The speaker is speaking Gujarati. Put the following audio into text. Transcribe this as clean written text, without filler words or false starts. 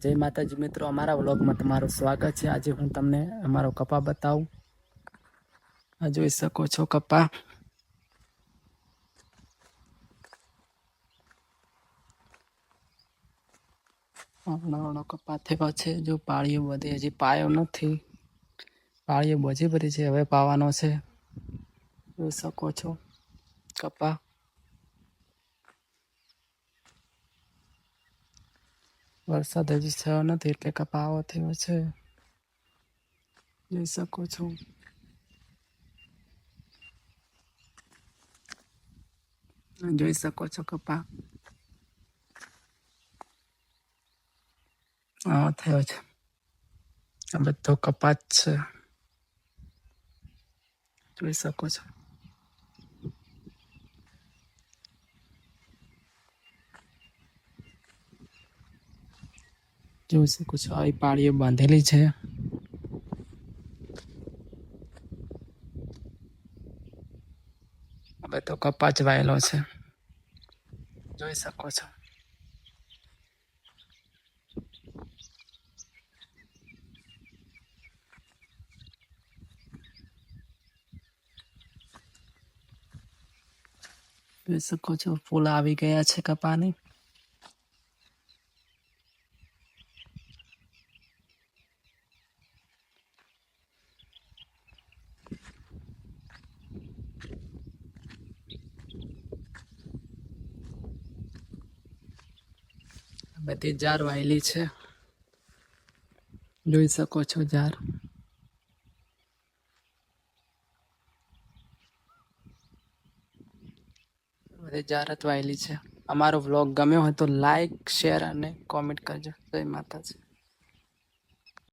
જય માતાજી મિત્રો, અમારા વ્લોગમાં તમારું સ્વાગત છે। આજે હું તમને અમારો કપા બતાવું। આ જોઈ શકો છો કપા। નાનો કપા થયો છે। જો પાળીઓ બધી હજી પાયો નથી, પાળીઓ બધી બધી છે, હવે પાવાનો છે। જોઈ શકો છો કપા। વરસાદ હજી થયો નથી એટલે કપા આવો થયો છે। જોઈ શકો છો। જોઈ શકો છો કપા આવો થયો છે। આ બધો કપા જ છે, જોઈ શકો છો। જોઈ શકો છો આવી પાળીઓ બાંધેલી છે। હવે તો કપા જ વાયેલો છે, જોઈ શકો છો। જોઈ શકો છો ફૂલ આવી ગયા છે કપાની। બધી જાર વાયેલી છે, જોઈ શકો છો જાર। બધી જાર જ વાયેલી છે। અમારો વ્લોગ ગમ્યો હોય તો લાઈક, શેર અને કોમેન્ટ કરજો। જય માતાજી।